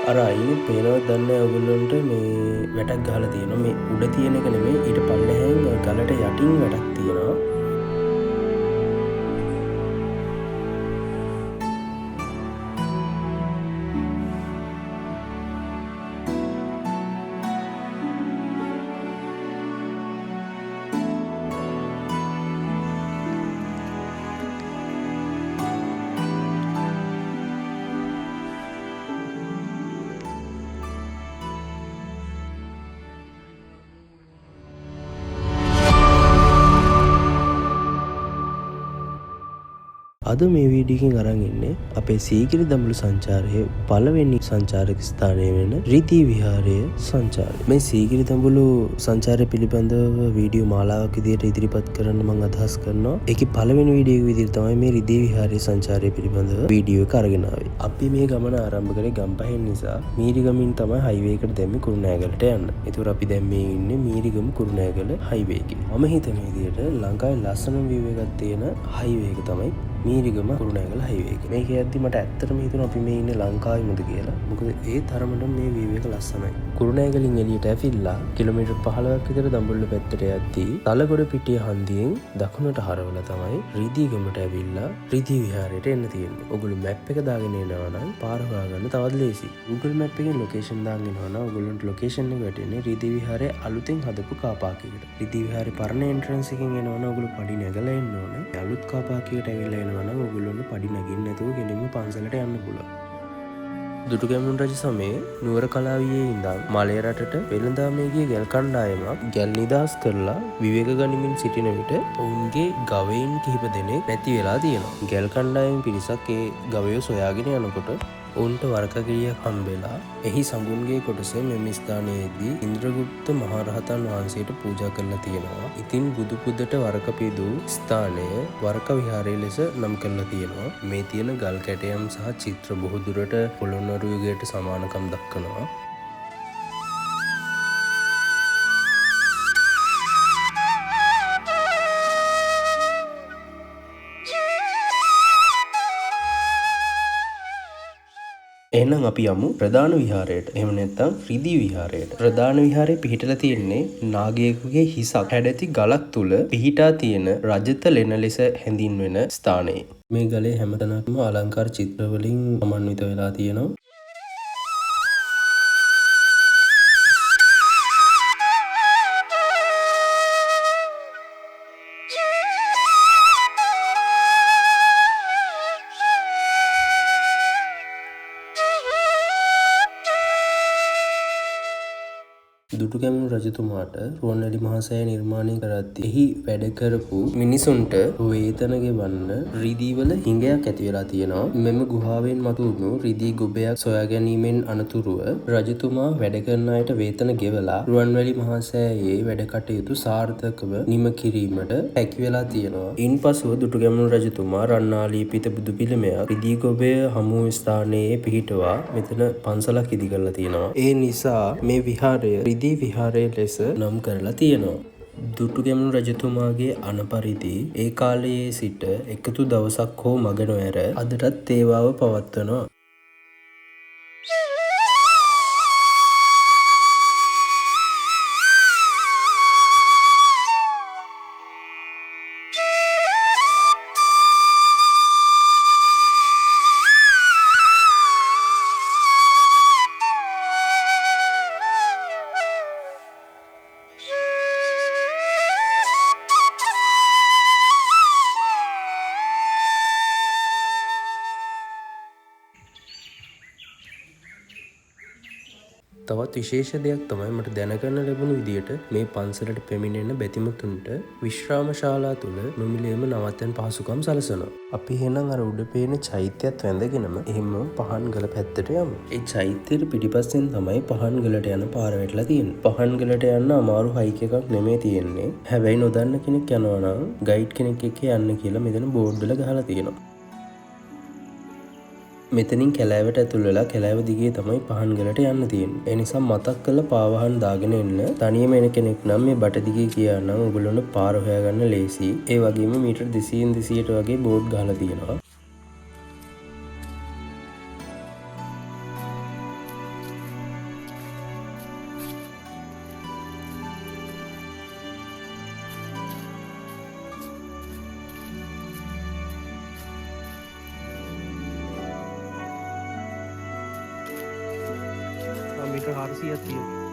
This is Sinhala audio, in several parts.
අර අයිනේ පේනවද දන්නේ ඔයගොල්ලන්ට මේ වැටක් ගහලා තියෙනවා. මේ උඩ තියෙන එක නෙමෙයි ඊට පල්ලෙහෙන් ගලට යටින් වැටක් තියෙනවා. අද මේ වීඩියෝකින් අරන් ඉන්නේ අපේ සීගිරි දඹුලු සංචාරයේ පළවෙනි සංචාරක ස්ථානය වෙන රිදී විහාරය සංචාරය. මේ සීගිරි දඹුලු සංචාරය පිළිබඳව වීඩියෝ මාලාවක් විදිහට ඉදිරිපත් කරන්න මම අදහස් කරනවා. ඒකේ පළවෙනි වීඩියෝ එක විදිහට තමයි මේ රිදී විහාරය සංචාරය පිළිබඳව වීඩියෝ එක අරගෙන ආවේ. අපි මේ ගමන ආරම්භ කරේ ගම්පහෙන් නිසා මීරිගමින් තමයි හයිවේ එකට දැම්මේ කුරුණෑගලට යන්න. ඒතකොට අපි දැන් මේ ඉන්නේ මීරිගම කුරුණෑගල හයිවේ එකේ. මම හිතන විදිහට ලංකාවේ ලස්සනම view එකක් තියෙන හයිවේ එක තමයි මීරිගම කුරුණෑගල හයිවේ එක. මේක යද්දි මට ඇත්තටම හිතුණා අපි මේ ඉන්නේ ලංකාවේමද කියලා. මොකද ඒ තරමටම මේ view එක ලස්සනයි. කුරුණෑගලින් එළියට ඇවිල්ලා කිලෝමීටර් 15ක් විතර දඹුල්ල පැත්තට යද්දී තලගොඩ පිටිය හන්දියෙන් දකුණට හරවලා තමයි රිදීගමට ඇවිල්ලා රිදී විහාරයට එන්න තියෙන්නේ. ඔයගොල්ලෝ මැප් එක දාගෙන එනවා නම් පාර හොයාගන්න තවත් ලේසි. Google Map එකෙන් ලොකේෂන් දාගෙන යනවා නම් ඔයගොල්ලන්ට ලොකේෂන් එක වැටෙන්නේ රිදී විහාරයේ අලුතෙන් හදපු කාර් පාක් එකට. රිදී විහාරේ පරණ එන්ට්‍රන්ස් එකෙන් එනවා නම් ඔයගොල්ලෝ පඩි නැගලා එන්න ඕනේ. අලුත් කාර් පාක් එකට ඇවිල්ලා එනවා නම් ඔයගොල්ලන්ට පඩි නගින්න නැතුව ගෙලින්ම පන්සලට යන්න පුළුවන්. දුටුගැමුණු රජ සමයේ නුවර කලාවියේ ඉඳන් මලේ රටට වෙළඳාමේ ගිය ගල් කණ්ඩායමක් ගල් නිදහස් කරලා විවේක ගනිමින් සිටින විට ඔවුන්ගේ ගවයින් කිහිප දෙනෙක් නැති වෙලා තියෙනවා. ගල් කණ්ඩායම පිරිසක් ඒ ගවයෝ සොයාගෙන යනකොට ඔවුන්ට වරකගිරියක් හම්බෙලා එහි සඟුන්ගේ කොටස මෙම ස්ථානයේදී ඉන්ද්‍රගුප්ත මහරහතන් වහන්සේට පූජා කරලා තියෙනවා. ඉතින් බුදු පුදට වරක පිදූ ස්ථානය වරක විහාරය ලෙස නම් කරලා තියෙනවා. මේ තියෙන ගල් කැටයම් සහ චිත්‍ර බොහෝ දුරට පොළොන්නරු යුගයට සමානකම් දක්වනවා. එහෙනම් අපි යමු ප්‍රධාන විහාරයට. එහෙම නැත්නම් රිදී විහාරයට. ප්‍රධාන විහාරයේ පිහිටලා තියෙන්නේ නාගයෙකුගේ හිසක් හැඩැති ගලක් තුල පිහිටා තියෙන රජත ලෙන ලෙස හැඳින්වෙන ස්ථානයේ. මේ ගලේ හැමතැනකම අලංකාර චිත්‍ර වලින් සමන්විත වෙලා තියෙනවා. දුටුගැමුණු රජතුමාට රුවන්වැලි මහසෑය නිර්මාණය කරද්දී එහි වැඩ කරපු මිනිසුන්ට වේතන ගෙවන්න රිදී වල හිඟයක් ඇති වෙලා තියෙනවා. මෙම ගුහාවෙන් මතුවුණු රිදී ගොබයක් සොයා ගැනීමෙන් අනතුරුව රජතුමා වැඩ කරන අයට වේතන ගෙවලා රුවන්වැලි මහසෑයේ වැඩ කටයුතු සාර්ථකව නිම කිරීමට හැකි වෙලා තියෙනවා. ඉන්පසුව දුටුගැමුණු රජතුමා රන්නාලීපිත බුදු පිළිමයක් රිදී ගොබය හමු ස්ථානයේ පිහිටුවා මෙතන පන්සලක් ඉදි කරලා තියෙනවා. ඒ නිසා මේ විහාරය රිදී විහාරය ලෙස නම් කරලා තියෙනවා. දුටුගැමුණු රජතුමාගේ අනපරිදි ඒ කාලයේ සිට එකතු දවසක් හෝ මග නොඇර අදටත් තේවාව පවත්වනවා. තවත් විශේෂ දෙයක් තමයි මට දැනගන්න ලැබුණු විදියට මේ පන්සලට පැමිණෙන බැතිමතුන්ට විශ්‍රාම ශාලා තුල නොමිලේම නවත්තන පහසුකම් සලසනවා. අපි එහෙනම් අර උඩ පේන චෛත්‍යයත් වැඳගෙනම එහෙම පහන්ගල පැත්තට යමු. ඒ චෛත්‍යයට පිටිපස්සෙන් තමයි පහන්ගලට යන පාර වැටලා තියෙන්නේ. පහන්ගලට යන්න අමාරු හයික් එකක් නෙමෙයි තියෙන්නේ. හැබැයි නොදන්න කෙනෙක් යනවා නම් ගයිඩ් කෙනෙක් එක්ක යන්න කියලා මෙතන බෝඩ් වල ගහලා තියෙනවා. මෙතනින් කැලෑවට ඇතුල් වෙලා කැලෑව දිගේ තමයි පහන්ගලට යන්න තියෙන්නේ. ඒ නිසා මතක් කරලා පාවහන් දාගෙන එන්න. තනියම එන කෙනෙක් නම් මේ බට දිගේ ගියා නම් ඔයගොල්ලොන්ට පාර හොයාගන්න ලේසි. ඒ වගේම මීටර් 200න් 200ට වගේ බෝඩ් ගහලා තියෙනවා. 400ක් තියෙනවා.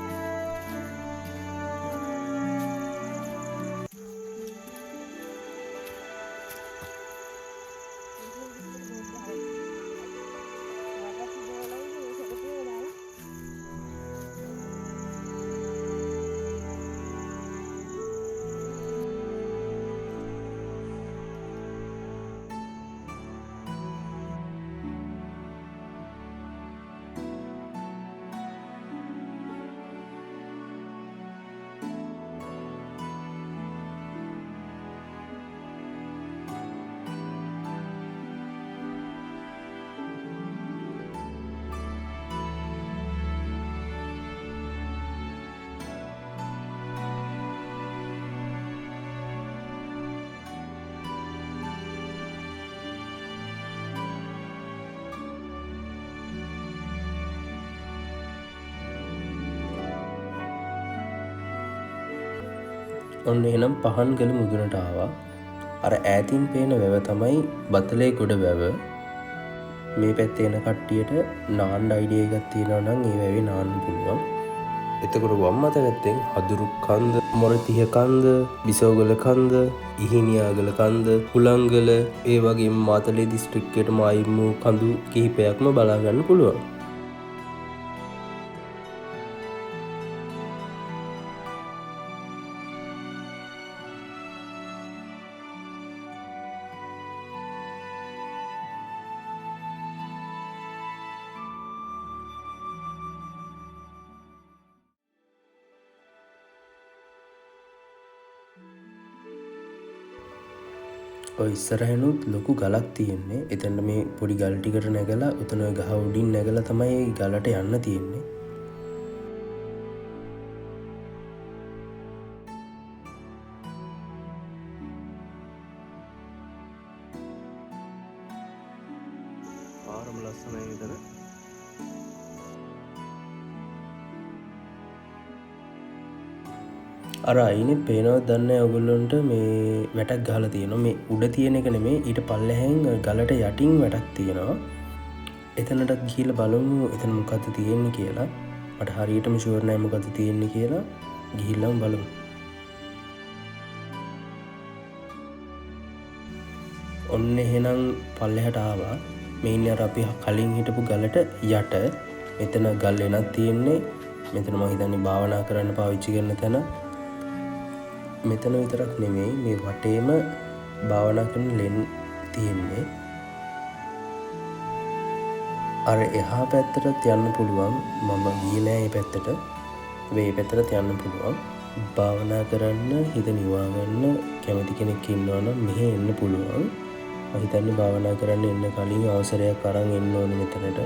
ඔන්න එහෙනම් පහන්ගල මුදුනට ආවා. අර ඈතින් පේන වැව තමයි බතලේ ගොඩ වැව. මේ පැත්තේ එන කට්ටියට නාන්න අයිඩියා එකක් තියෙනවා නම් ඒ වැවේ නාන්න පුළුවන්. එතකොට වම් අත පැත්තෙන් හදුරු කන්ද, මොරතිහ කන්ද, බිසෝගල කන්ද, ඉහිනියාගල කන්ද, හුලංගල ඒ වගේම මාතලේ දිස්ත්‍රික්කයටම ආයිමු කඳු කිහිපයක්ම බලා ගන්න පුළුවන්. ඔය ඉස්සරහනුත් ලොකු ගලක් තියෙන්නේ. එතන මේ පොඩි ගල් ටිකට නැගලා උතන ඔය ගහ උඩින් නැගලා තමයි ගලට යන්න තියෙන්නේ. පාරම ලස්සනයි විතර. අර අයිනේ පේනවද දන්නේ ඔයගොල්ලන්ට මේ වැටක් ගහලා තියෙනවා. මේ උඩ තියෙන එක නෙමෙයි ඊට පල්ලෙහෙන් ගලට යටින් වැටක් තියෙනවා. එතනටත් ගිහිල්ලා බලමු එතන මොකද්ද තියෙන්නේ කියලා. මට හරියටම ෂුවර් නෑ මොකද්ද තියෙන්නේ කියලා. ගිහිල්ලාම බලමු. ඔන්න එහෙනම් පල්ලෙහාට ආවා. මේ ඉන්නේ අර අපි කලින් හිටපු ගලට යට. මෙතන ගල් එනක් තියෙන්නේ. මෙතන මම හිතන්නේ භාවනා කරන්න පාවිච්චි කරන තැන. මෙතන විතරක් නෙමෙයි මේ වටේම භාවනා කරන ලෙන් තියෙන්නේ. අර එහා පැත්තටත් යන්න පුළුවන්. මම ගියේ නෑ මේ පැත්තට. මේ පැත්තට යන්න පුළුවන්. භාවනා කරන්න හිත නිවා ගන්න කැමති කෙනෙක් ඉන්නවා නම් මෙහෙ එන්න පුළුවන්. මම හිතන්නේ භාවනා කරන්න එන්න කලින් අවසරයක් අරන් එන්න ඕනේ මෙතනට.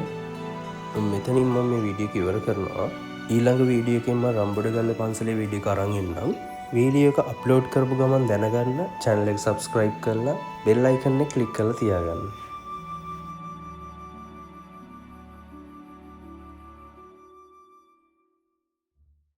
මෙතනින් මම මේ වීඩියෝ එක ඉවර කරනවා. ඊළඟ වීඩියෝ එකෙන් මම රම්බොඩගල්ල පන්සලේ වීඩියෝ එක අරන් එන්නම්. වීඩියෝ එක අප්ලෝඩ් කරපු ගමන් දැනගන්න channel එක subscribe කරලා bell icon එක click කරලා තියාගන්න.